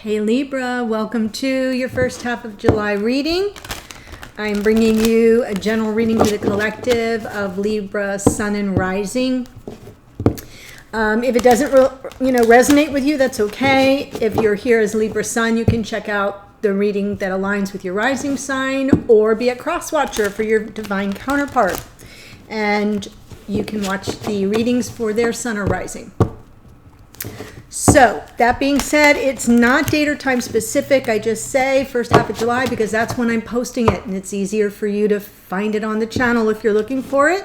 Hey Libra, welcome to your first half of July reading. I'm bringing you a general reading to the collective of Libra Sun and Rising. If it doesn't resonate with you, that's okay. If you're here as Libra Sun, you can check out the reading that aligns with your rising sign or be a cross watcher for your divine counterpart. And you can watch the readings for their sun or rising. So, that being said, it's not date or time specific. I just say first half of July because that's when I'm posting it, and it's easier for you to find it on the channel if you're looking for it.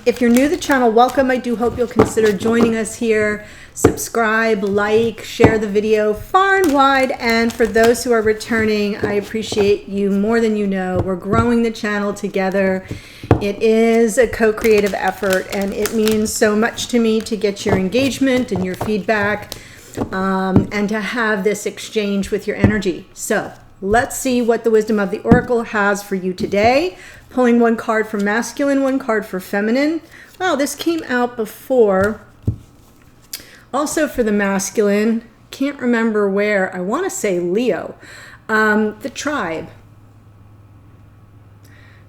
If you're new to the channel, welcome. I do hope you'll consider joining us here. Subscribe, like, share the video far and wide. And for those who are returning, I appreciate you more than you know. We're growing the channel together. It is a co-creative effort, and it means so much to me to get your engagement and your feedback and to have this exchange with your energy. So let's see what the wisdom of the oracle has for you today. Pulling one card for masculine, one card for feminine. Wow, this came out before. Also for the masculine, can't remember where. I want to say Leo. The tribe.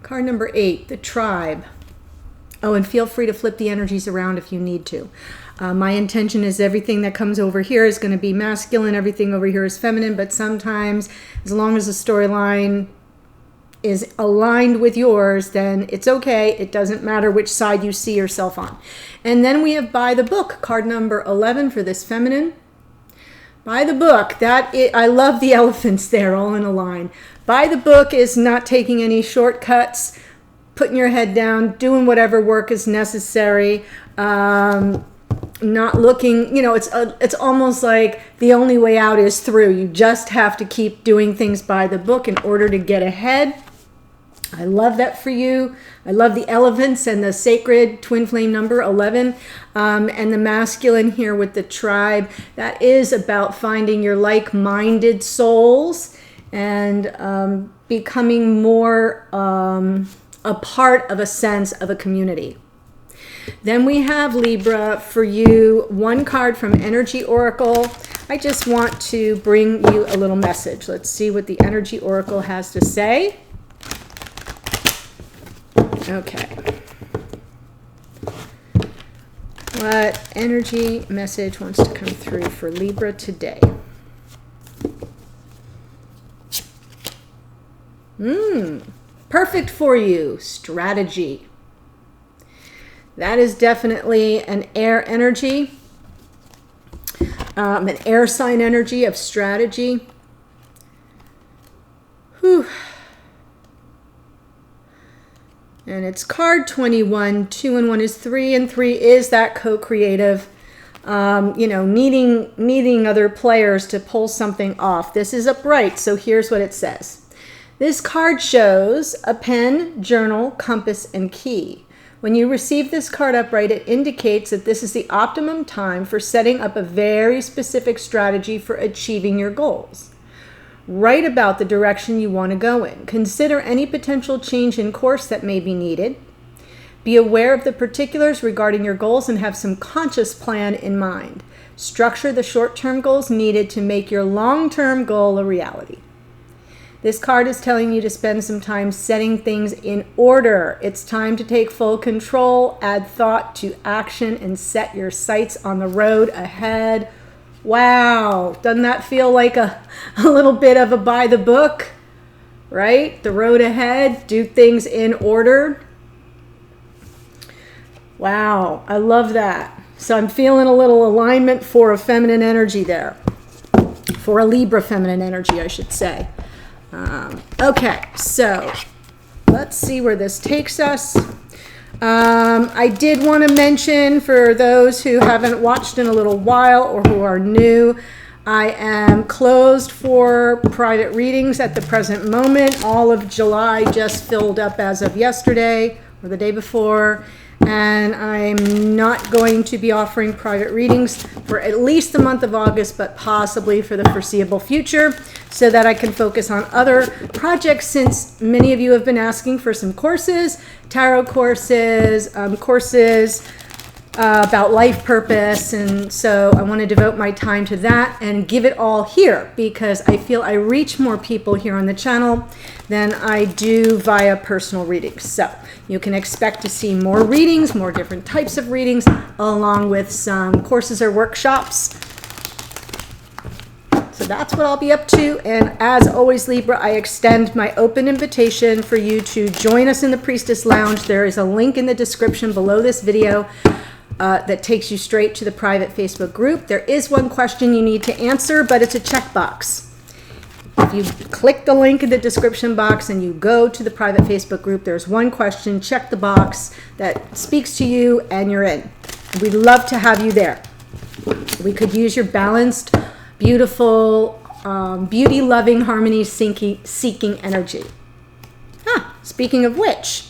Card number 8, the tribe. Oh, and feel free to flip the energies around if you need to. My intention is everything that comes over here is going to be masculine, everything over here is feminine, but sometimes as long as the storyline is aligned with yours, then it's okay. It doesn't matter which side you see yourself on. And then we have by the book, card number 11 for this feminine. By the book, I love the elephants there all in a line. By the book is not taking any shortcuts, putting your head down, doing whatever work is necessary, not looking, it's almost like the only way out is through. You just have to keep doing things by the book in order to get ahead. I love that for you. I love the elephants and the sacred twin flame number 11 and the masculine here with the tribe. That is about finding your like-minded souls and becoming more a part of a sense of a community. Then we have Libra for you, one card from Energy Oracle. I just want to bring you a little message. Let's see what the Energy Oracle has to say. Okay. What energy message wants to come through for Libra today? Perfect for you. Strategy. That is definitely an air energy, an air sign energy of strategy. Whew. And it's card 21. 2 and 1 is 3, and 3 is that co-creative, needing other players to pull something off. This is upright, so here's what it says. This card shows a pen, journal, compass, and key. When you receive this card upright, it indicates that this is the optimum time for setting up a very specific strategy for achieving your goals. Write about the direction you want to go in. Consider any potential change in course that may be needed. Be aware of the particulars regarding your goals and have some conscious plan in mind. Structure the short-term goals needed to make your long-term goal a reality. This card is telling you to spend some time setting things in order. It's time to take full control, add thought to action, and set your sights on the road ahead. Wow, doesn't that feel like a little bit of a by the book, right? The road ahead, do things in order. Wow, I love that. So I'm feeling a little alignment for a feminine energy there. For a Libra feminine energy, I should say. Okay, so let's see where this takes us. I did want to mention for those who haven't watched in a little while or who are new, I am closed for private readings at the present moment. All of July just filled up as of yesterday or the day before, and I'm not going to be offering private readings for at least the month of August, but possibly for the foreseeable future, so that I can focus on other projects, since many of you have been asking for some courses, tarot courses, about life purpose, and so I want to devote my time to that and give it all here, because I feel I reach more people here on the channel than I do via personal readings. So you can expect to see more readings, more different types of readings, along with some courses or workshops. So that's what I'll be up to. And as always, Libra, I extend my open invitation for you to join us in the Priestess Lounge. There is a link in the description below this video that takes you straight to the private Facebook group. There is one question you need to answer, but it's a checkbox. If you click the link in the description box and you go to the private Facebook group, there's one question, check the box that speaks to you, and you're in. We'd love to have you there. We could use your balanced, beautiful, beauty-loving, harmony-seeking energy. Speaking of which,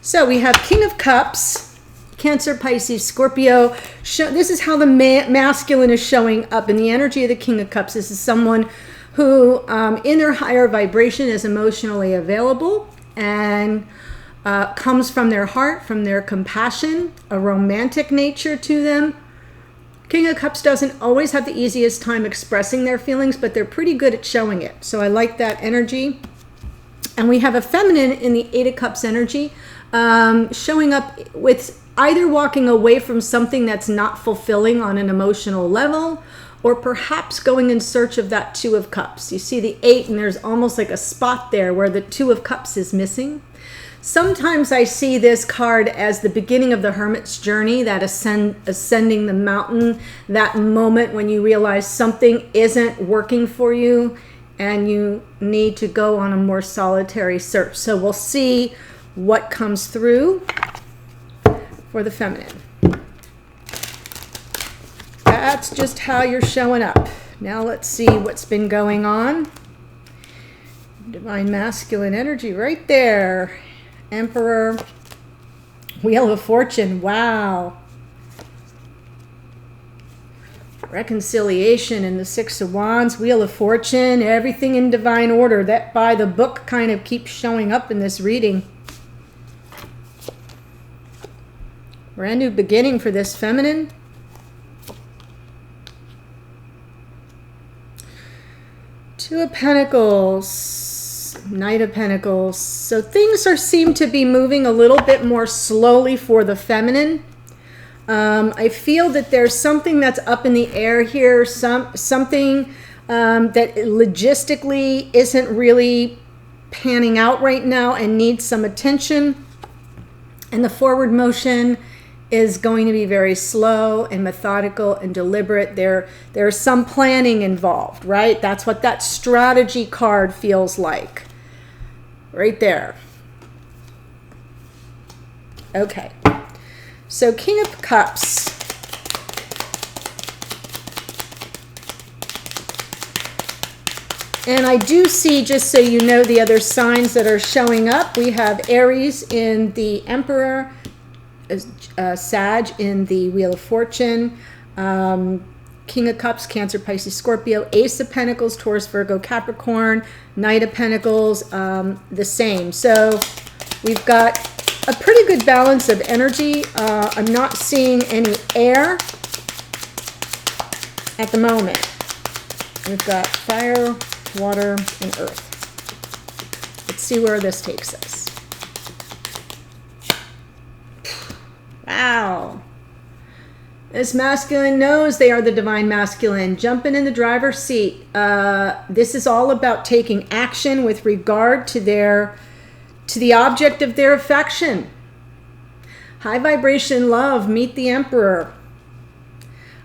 so we have King of Cups, Cancer, Pisces, Scorpio. This is how the masculine is showing up in the energy of the King of Cups. This is someone who, in their higher vibration, is emotionally available and comes from their heart, from their compassion, a romantic nature to them. King of Cups doesn't always have the easiest time expressing their feelings, but they're pretty good at showing it. So I like that energy. And we have a feminine in the Eight of Cups energy, showing up with either walking away from something that's not fulfilling on an emotional level, or perhaps going in search of that Two of Cups. You see the 8, and there's almost like a spot there where the Two of Cups is missing. Sometimes I see this card as the beginning of the hermit's journey, that ascending the mountain, that moment when you realize something isn't working for you and you need to go on a more solitary search. So we'll see what comes through for the feminine. That's just how you're showing up. Now let's see what's been going on. Divine masculine energy right there. Emperor, Wheel of Fortune, wow. Reconciliation in the Six of Wands, Wheel of Fortune, everything in divine order. That by the book kind of keeps showing up in this reading. Brand new beginning for this feminine. Two of Pentacles, Knight of Pentacles. So things seem to be moving a little bit more slowly for the feminine. I feel that there's something that's up in the air here, something that logistically isn't really panning out right now and needs some attention. And the forward motion is going to be very slow and methodical and deliberate. There's some planning involved, right? That's what that strategy card feels like. Right there. Okay. So King of Cups. And I do see, just so you know, the other signs that are showing up. We have Aries in the Emperor, Sag in the Wheel of Fortune, King of Cups, Cancer, Pisces, Scorpio, Ace of Pentacles, Taurus, Virgo, Capricorn, Knight of Pentacles, the same. So we've got a pretty good balance of energy. I'm not seeing any air at the moment. We've got fire, water, and earth. Let's see where this takes us. Wow. This masculine knows they are the divine masculine, jumping in the driver's seat. This is all about taking action with regard to the object of their affection. High vibration love, meet the Emperor.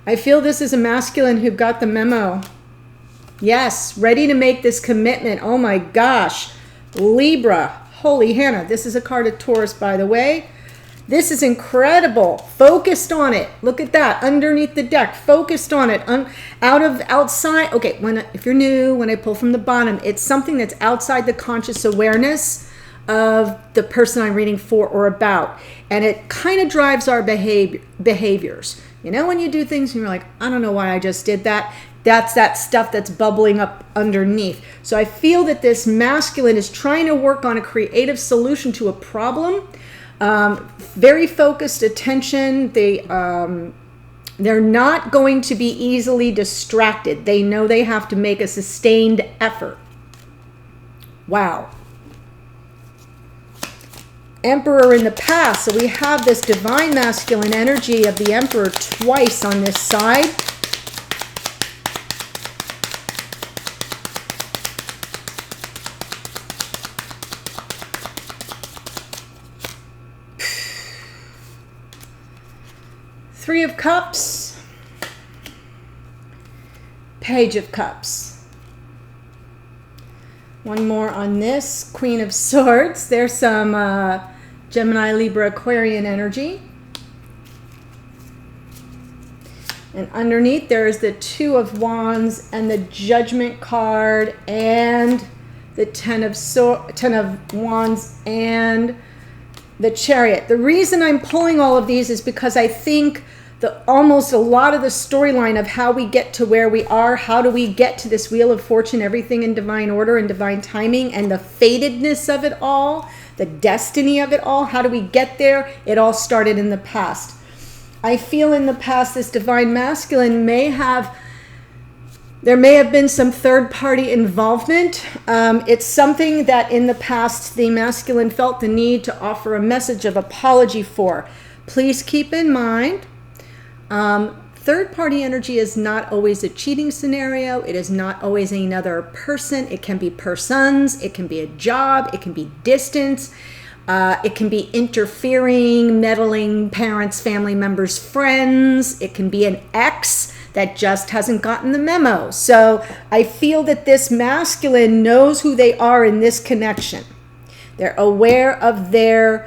I feel this is a masculine who got the memo. Yes, ready to make this commitment. Oh my gosh. Libra, holy Hannah. This is a card of Taurus, by the way. This is incredible. Focused on it. Look at that. Underneath the deck. Focused on it. Outside. Okay, if you're new, when I pull from the bottom, it's something that's outside the conscious awareness of the person I'm reading for or about. And it kind of drives our behaviors. You know, when you do things and you're like, I don't know why I just did that. That's that stuff that's bubbling up underneath. So I feel that this masculine is trying to work on a creative solution to a problem. Very focused attention. They're not going to be easily distracted. They know they have to make a sustained effort. Wow. Emperor in the past. So we have this divine masculine energy of the Emperor twice on this side. Three of Cups, Page of Cups. One more on this, Queen of Swords. There's some Gemini, Libra, Aquarian energy. And underneath there is the Two of Wands and the Judgment card and the Ten of Wands and the Chariot. The reason I'm pulling all of these is because I think almost a lot of the storyline of how we get to where we are, how do we get to this Wheel of Fortune, everything in divine order and divine timing, and the fatedness of it all, the destiny of it all, how do we get there? It all started in the past. I feel in the past this divine masculine there may have been some third-party involvement. It's something that in the past the masculine felt the need to offer a message of apology for. Please keep in mind, third-party energy is not always a cheating scenario. It is not always another person. It can be persons. It can be a job. It can be distance. It can be interfering, meddling parents, family members, friends. It can be an ex that just hasn't gotten the memo. So I feel that this masculine knows who they are in this connection. They're aware of they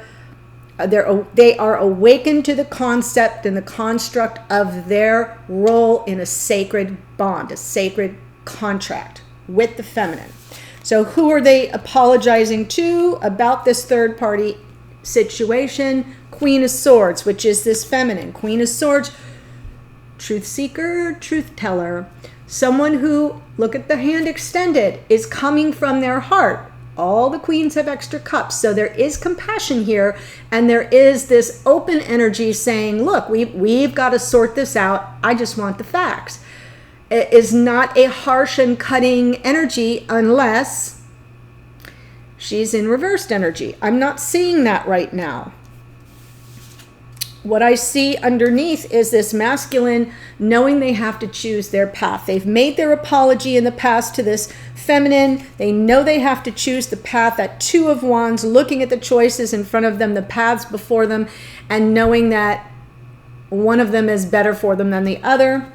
are awakened to the concept and the construct of their role in a sacred bond, a sacred contract with the feminine. So who are they apologizing to about this third party situation? Queen of Swords, which is this feminine. Queen of Swords, truth seeker, truth teller, someone who, look at the hand extended, is coming from their heart. All the queens have extra cups, so there is compassion here, and there is this open energy saying, look, we've got to sort this out. I just want the facts. It is not a harsh and cutting energy unless she's in reversed energy. I'm not seeing that right now. What I see underneath is this masculine knowing they have to choose their path. They've made their apology in the past to this feminine. They know they have to choose the path. That Two of Wands, looking at the choices in front of them, the paths before them, and knowing that one of them is better for them than the other.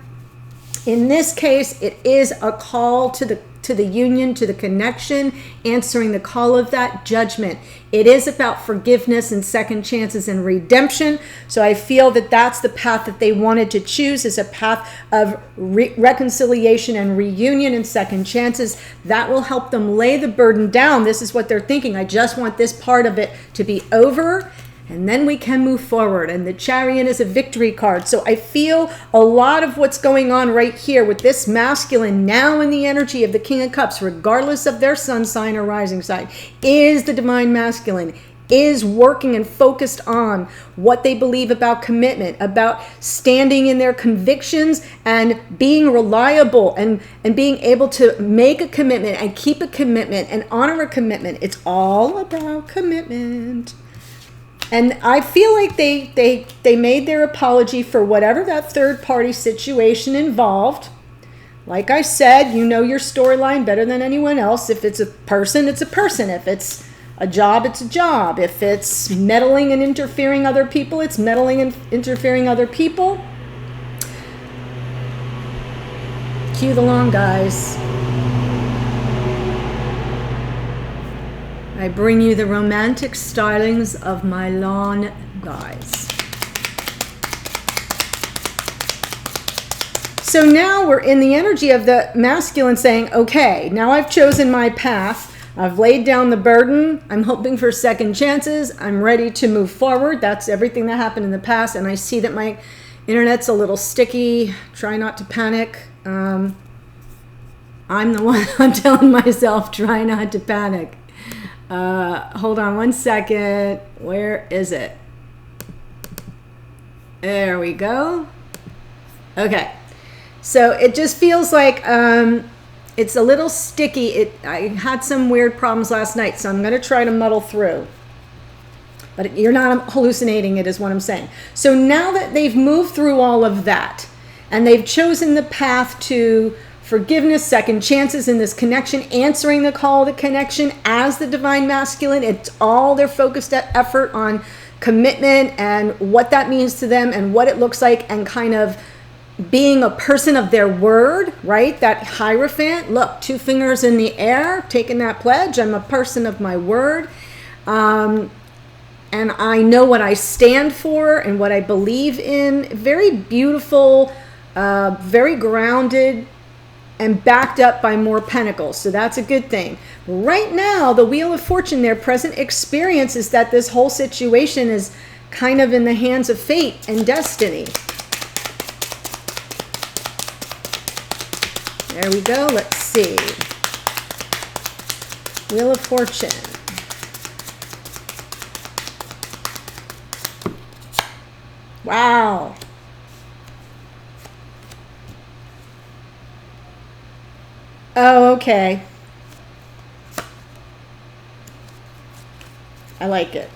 In this case, it is a call to the union, to the connection, answering the call of that judgment. It is about forgiveness and second chances and redemption. So I feel that that's the path that they wanted to choose, is a path of reconciliation and reunion and second chances. That will help them lay the burden down. This is what they're thinking. I just want this part of it to be over, and then we can move forward. And the Chariot is a victory card. So I feel a lot of what's going on right here with this masculine now in the energy of the King of Cups, regardless of their sun sign or rising sign, is the divine masculine, is working and focused on what they believe about commitment, about standing in their convictions and being reliable and being able to make a commitment and keep a commitment and honor a commitment. It's all about commitment. And I feel like they made their apology for whatever that third party situation involved. Like I said, you know your storyline better than anyone else. If it's a person, it's a person. If it's a job, it's a job. If it's meddling and interfering other people, it's meddling and interfering other people. Cue the lawn, guys. I bring you the romantic stylings of my lawn guys. So now we're in the energy of the masculine saying, okay, now I've chosen my path. I've laid down the burden. I'm hoping for second chances. I'm ready to move forward. That's everything that happened in the past. And I see that my internet's a little sticky. Try not to panic. I'm the one, I'm telling myself, try not to panic. Hold on one second. Where is it? There we go. Okay. So it just feels like it's a little sticky. I had some weird problems last night, so I'm going to try to muddle through. But you're not hallucinating it, is what I'm saying. So now that they've moved through all of that, and they've chosen the path to forgiveness, second chances in this connection, answering the call to connection as the divine masculine, it's all their focused effort on commitment and what that means to them and what it looks like, and kind of being a person of their word, right? That Hierophant, look, 2 fingers in the air, taking that pledge. I'm a person of my word. And I know what I stand for and what I believe in. Very beautiful, very grounded, and backed up by more pentacles. So that's a good thing. Right now, the Wheel of Fortune, their present experience is that this whole situation is kind of in the hands of fate and destiny. There we go. Let's see. Wheel of Fortune. Wow. Oh, okay. I like it.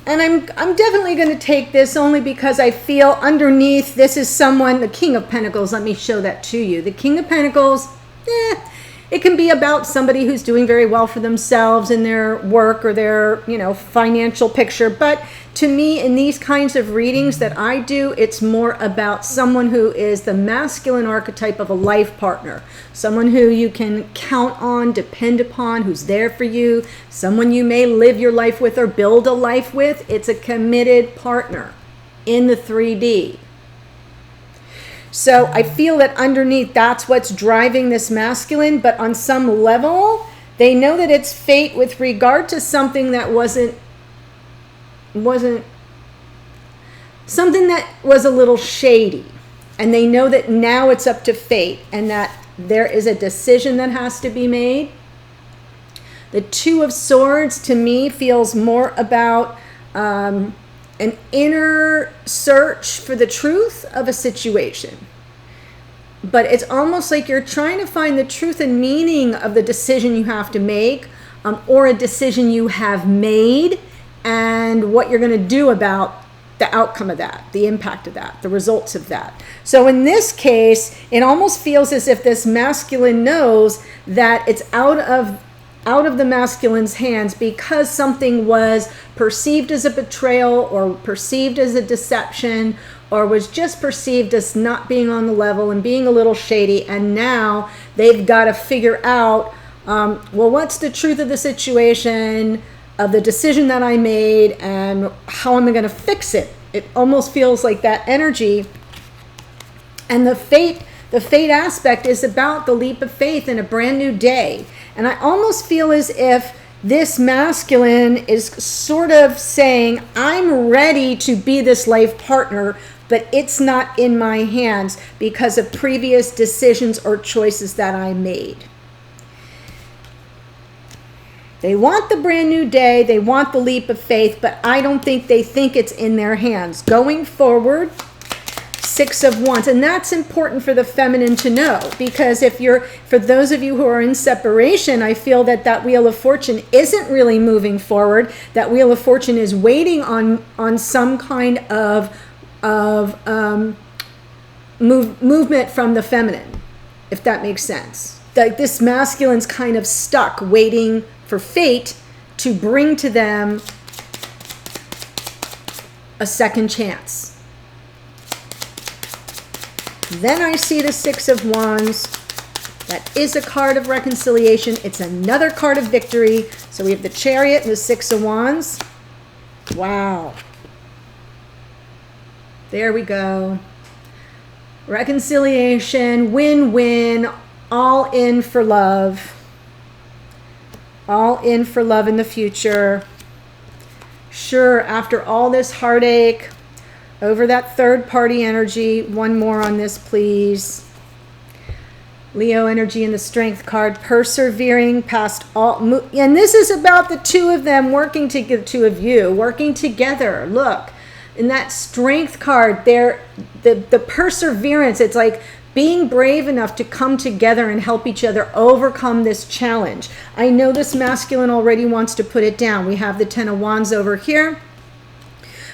And I'm definitely going to take this only because I feel underneath this is someone, the King of Pentacles. Let me show that to you. The King of Pentacles, it can be about somebody who's doing very well for themselves in their work or their, financial picture. But to me, in these kinds of readings that I do, it's more about someone who is the masculine archetype of a life partner. Someone who you can count on, depend upon, who's there for you. Someone you may live your life with or build a life with. It's a committed partner in the 3D. So I feel that underneath, that's what's driving this masculine. But on some level, they know that it's fate with regard to something that wasn't something that was a little shady. And they know that now it's up to fate and that there is a decision that has to be made. The 2 of Swords to me feels more about an inner search for the truth of a situation. But it's almost like you're trying to find the truth and meaning of the decision you have to make, or a decision you have made, and what you're going to do about the outcome of that, the impact of that, the results of that. So in this case, it almost feels as if this masculine knows that it's out of the masculine's hands because something was perceived as a betrayal or perceived as a deception or was just perceived as not being on the level and being a little shady. And now they've got to figure out, well, what's the truth of the situation, of the decision that I made, and how am I going to fix it? It almost feels like that energy. And the fate aspect is about the leap of faith in a brand new day. And I almost feel as if this masculine is sort of saying, I'm ready to be this life partner, but it's not in my hands because of previous decisions or choices that I made. They want the brand new day, they want the leap of faith, but I don't think they think it's in their hands. Going forward, 6 of Wands, and that's important for the feminine to know, because for those of you who are in separation, I feel that Wheel of Fortune isn't really moving forward. That Wheel of Fortune is waiting on some kind of movement from the feminine, if that makes sense. Like this masculine's kind of stuck, waiting for fate to bring to them a second chance. Then I see the 6 of Wands. That is a card of reconciliation. It's another card of victory. So we have the Chariot and the 6 of Wands. Wow. There we go. Reconciliation, win-win, all in for love. All in for love in the future. Sure, after all this heartache over that third party energy, one more on this, please. Leo energy in the Strength card, persevering past all, and this is about the two of them working together, two of you working together. Look, in that Strength card, there, the perseverance. It's like being brave enough to come together and help each other overcome this challenge. I know this masculine already wants to put it down. We have the Ten of Wands over here,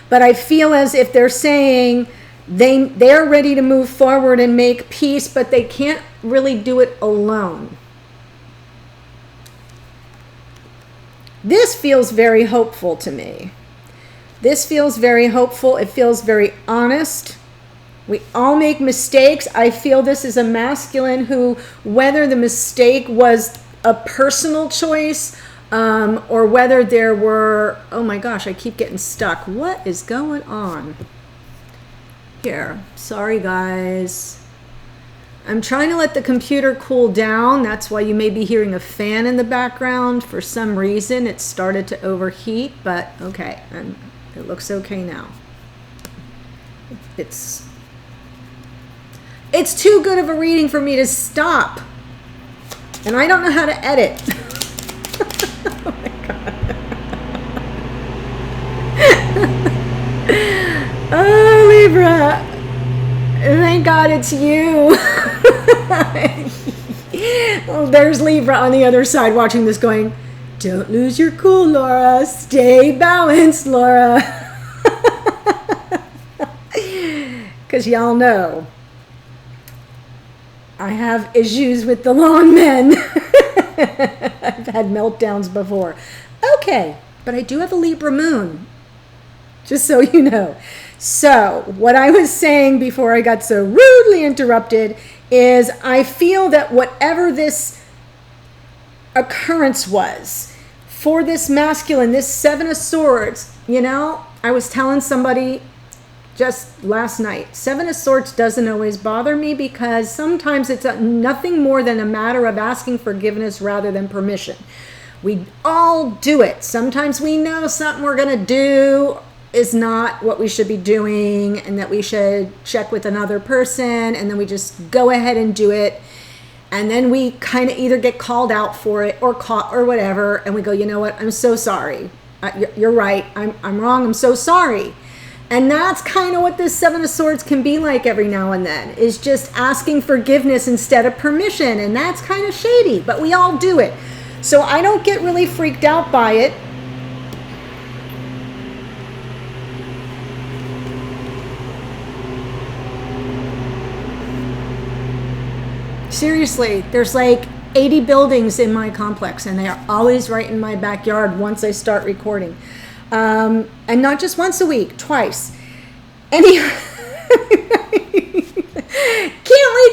but I feel as if they're saying they're ready to move forward and make peace, but they can't really do it alone. This feels very hopeful to me. This feels very hopeful. It feels very honest. We all make mistakes. I feel this is a masculine who, whether the mistake was a personal choice, or whether there were, oh my gosh, I keep getting stuck. What is going on? Here, sorry guys. I'm trying to let the computer cool down. That's why you may be hearing a fan in the background. For some reason, it started to overheat, but okay, and it looks okay now. It's too good of a reading for me to stop. And I don't know how to edit. Oh my God. Oh, Libra. Thank God it's you. Well, there's Libra on the other side watching this going, don't lose your cool, Laura. Stay balanced, Laura. Because y'all know I have issues with the lawn men. I've had meltdowns before. Okay, but I do have a Libra moon, just so you know. So what I was saying before I got so rudely interrupted is I feel that whatever this occurrence was for this masculine, this Seven of Swords, you know, I was telling somebody just last night, Seven of Swords doesn't always bother me because sometimes it's nothing more than a matter of asking forgiveness rather than permission. We all do it. Sometimes we know something we're going to do is not what we should be doing and that we should check with another person, and then we just go ahead and do it. And then we kind of either get called out for it or caught or whatever, and we go, you know what, I'm so sorry. You're right. I'm wrong. I'm so sorry. And that's kind of what this Seven of Swords can be like every now and then, is just asking forgiveness instead of permission. And that's kind of shady, but we all do it. So I don't get really freaked out by it. Seriously, there's like 80 buildings in my complex, and they are always right in my backyard once I start recording. And not just once a week, twice. Can't wait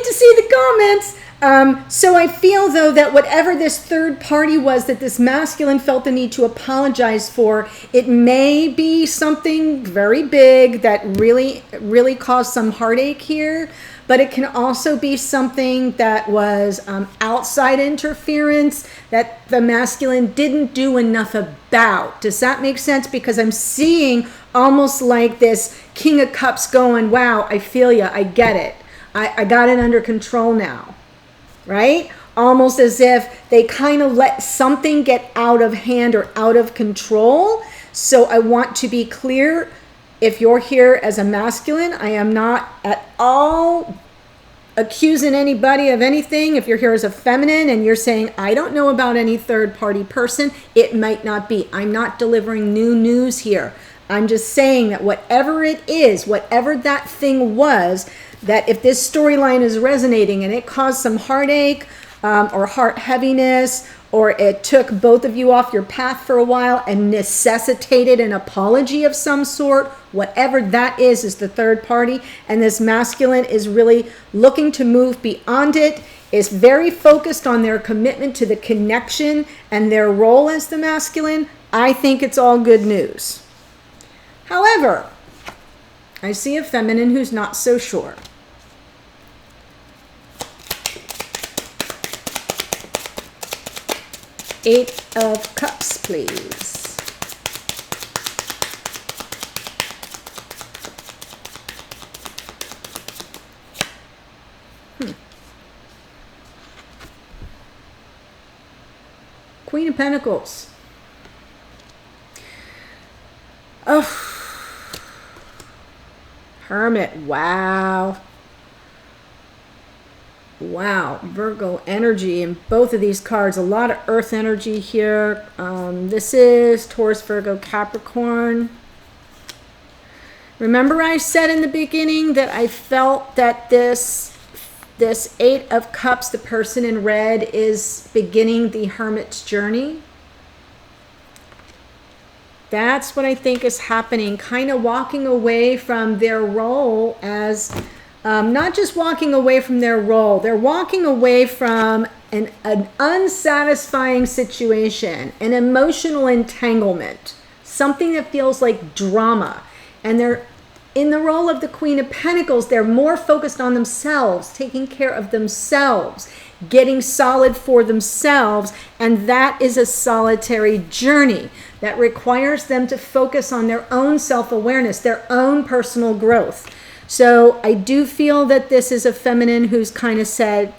to see the comments. So I feel, though, that whatever this third party was that this masculine felt the need to apologize for, it may be something very big that really, really caused some heartache here. But it can also be something that was outside interference that the masculine didn't do enough about. Does that make sense? Because I'm seeing almost like this King of Cups going, wow, I feel you. I get it. I got it under control now. Right? Almost as if they kind of let something get out of hand or out of control. So I want to be clear. If you're here as a masculine, I am not at all accusing anybody of anything. If you're here as a feminine and you're saying, I don't know about any third party person, it might not be. I'm not delivering new news here. I'm just saying that whatever it is, whatever that thing was, that if this storyline is resonating and it caused some heartache or heart heaviness, or it took both of you off your path for a while and necessitated an apology of some sort, whatever that is the third party. And this masculine is really looking to move beyond it, is very focused on their commitment to the connection and their role as the masculine. I think it's all good news. However, I see a feminine who's not so sure. Eight of Cups, please. Queen of Pentacles. Oh. Hermit. Wow. Wow. Virgo energy in both of these cards. A lot of earth energy here. This is Taurus, Virgo, Capricorn. Remember I said in the beginning that I felt that this Eight of Cups, the person in red, is beginning the Hermit's journey? That's what I think is happening. Kind of walking away from their role as, not just walking away from their role, they're walking away from an unsatisfying situation, an emotional entanglement, something that feels like drama. And they're in the role of the Queen of Pentacles. They're more focused on themselves, taking care of themselves, getting solid for themselves. And that is a solitary journey that requires them to focus on their own self-awareness, their own personal growth. So I do feel that this is a feminine who's kind of said,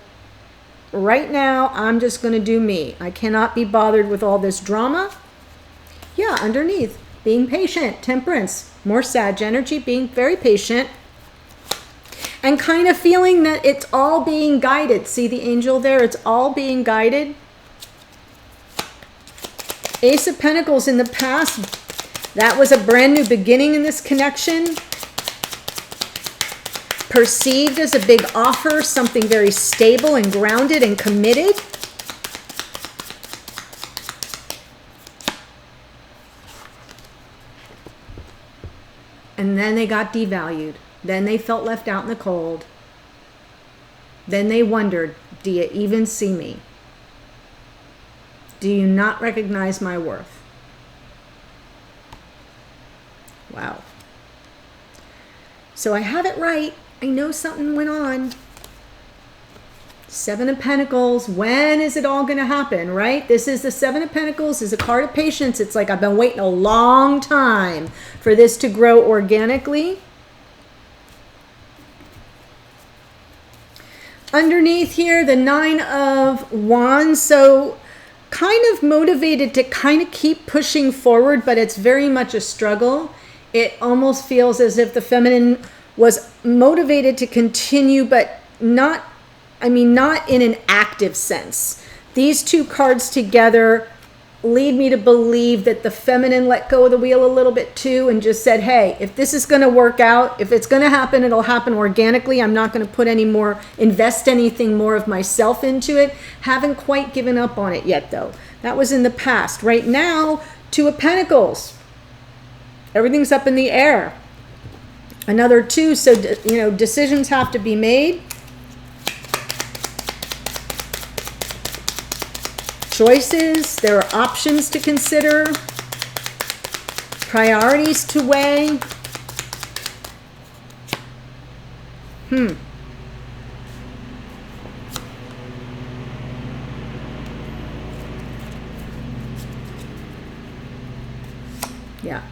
right now, I'm just going to do me. I cannot be bothered with all this drama. Yeah, underneath, being patient, temperance, more Sag energy, being very patient, and kind of feeling that it's all being guided. See the angel there? It's all being guided. Ace of Pentacles in the past, that was a brand new beginning in this connection. Perceived as a big offer, something very stable and grounded and committed. And then they got devalued. Then they felt left out in the cold. Then they wondered, do you even see me? Do you not recognize my worth? Wow. So I have it right. I know something went on. Seven of Pentacles. When is it all going to happen, right? This is the Seven of Pentacles. Is a card of patience. It's like I've been waiting a long time for this to grow organically. Underneath here, the Nine of Wands. So kind of motivated to kind of keep pushing forward, but it's very much a struggle. It almost feels as if the feminine was motivated to continue, but not in an active sense. These two cards together lead me to believe that the feminine let go of the wheel a little bit too and just said, hey, if this is going to work out, if it's going to happen, it'll happen organically. I'm not going to put invest anything more of myself into it. Haven't quite given up on it yet, though. That was in the past. Right now, Two of Pentacles. Everything's up in the air. Another two, so, decisions have to be made. Choices, there are options to consider. Priorities to weigh. Yeah.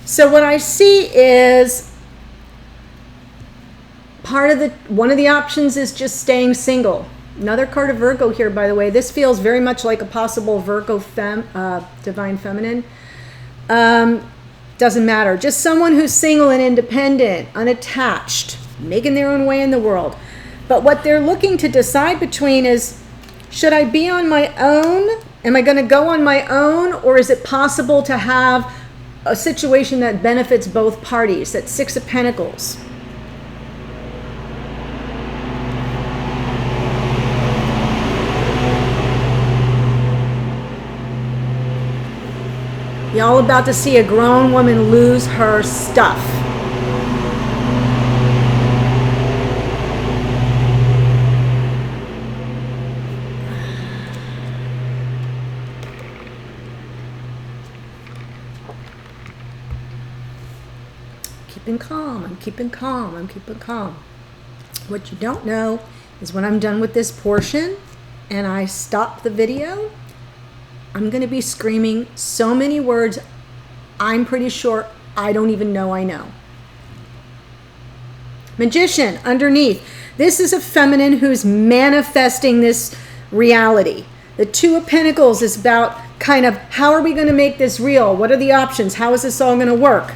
So what I see is one of the options is just staying single. Another card of Virgo here, by the way. This feels very much like a possible Virgo divine feminine. Doesn't matter. Just someone who's single and independent, unattached, making their own way in the world. But what they're looking to decide between is, should I be on my own? Am I going to go on my own? Or is it possible to have a situation that benefits both parties? That's Six of Pentacles. Y'all about to see a grown woman lose her stuff. Keeping calm, I'm keeping calm, I'm keeping calm. What you don't know is when I'm done with this portion and I stop the video, I'm going to be screaming so many words, I'm pretty sure I don't even know I know. Magician, underneath. This is a feminine who's manifesting this reality. The Two of Pentacles is about kind of how are we going to make this real? What are the options? How is this all going to work?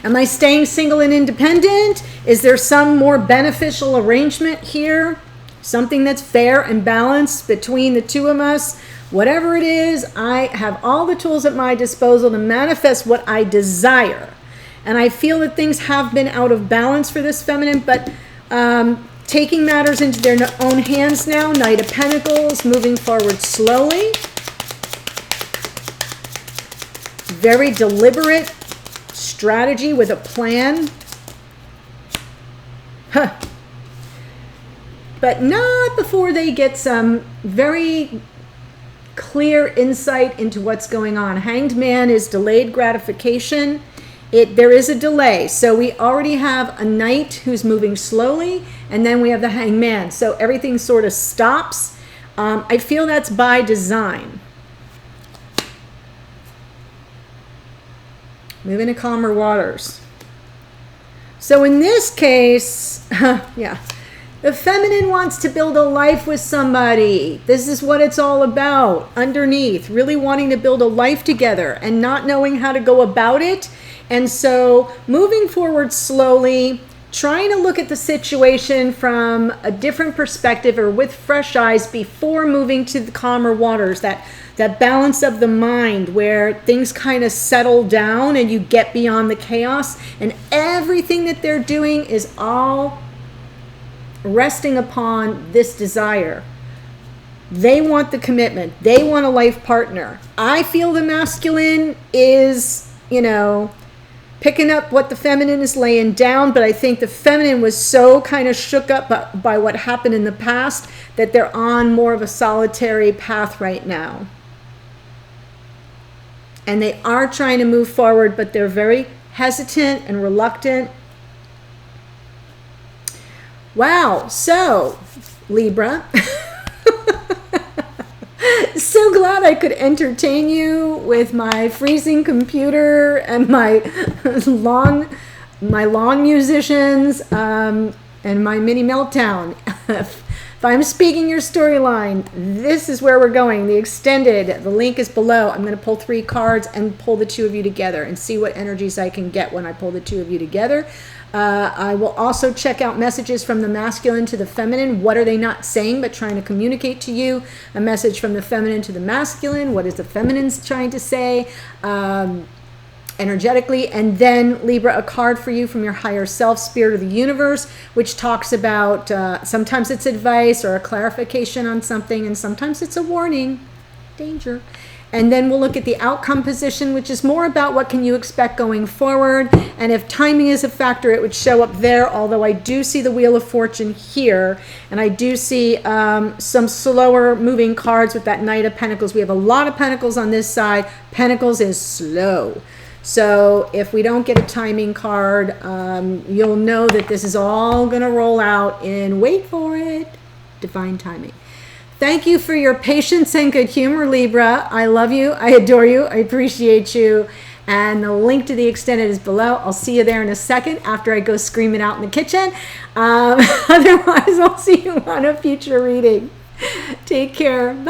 Am I staying single and independent? Is there some more beneficial arrangement here? Something that's fair and balanced between the two of us? Whatever it is, I have all the tools at my disposal to manifest what I desire. And I feel that things have been out of balance for this feminine, but taking matters into their own hands now. Knight of Pentacles, moving forward slowly. Very deliberate strategy with a plan. Huh. But not before they get some very clear insight into what's going on. Hanged Man is delayed gratification. There is a delay. So we already have a knight who's moving slowly, and then we have the Hanged Man. So everything sort of stops. I feel that's by design. Moving to calmer waters. So in this case, yeah, the feminine wants to build a life with somebody. This is what it's all about. Underneath, really wanting to build a life together and not knowing how to go about it. And so moving forward slowly, trying to look at the situation from a different perspective or with fresh eyes before moving to the calmer waters, that balance of the mind where things kind of settle down and you get beyond the chaos, and everything that they're doing is all resting upon this desire. They want the commitment. They want a life partner. I feel the masculine is, picking up what the feminine is laying down, but I think the feminine was so kind of shook up by what happened in the past that they're on more of a solitary path right now. And they are trying to move forward, but they're very hesitant and reluctant. Wow. So, Libra, so glad I could entertain you with my freezing computer and my lawn musicians and my mini meltdown. If I'm speaking your storyline, this is where we're going. The extended, the link is below. I'm going to pull 3 cards and pull the two of you together and see what energies I can get when I pull the two of you together. I will also check out messages from the masculine to the feminine. What are they not saying but trying to communicate to you? A message from the feminine to the masculine. What is the feminine's trying to say energetically? And then, Libra, a card for you from your higher self, spirit of the universe, which talks about sometimes it's advice or a clarification on something, and sometimes it's a warning, danger. And then we'll look at the outcome position, which is more about what can you expect going forward. And if timing is a factor, it would show up there, although I do see the Wheel of Fortune here. And I do see some slower moving cards with that Knight of Pentacles. We have a lot of Pentacles on this side. Pentacles is slow. So if we don't get a timing card, you'll know that this is all going to roll out in, wait for it, divine timing. Thank you for your patience and good humor, Libra. I love you. I adore you. I appreciate you. And the link to the extended is below. I'll see you there in a second after I go scream it out in the kitchen. Otherwise, I'll see you on a future reading. Take care. Bye.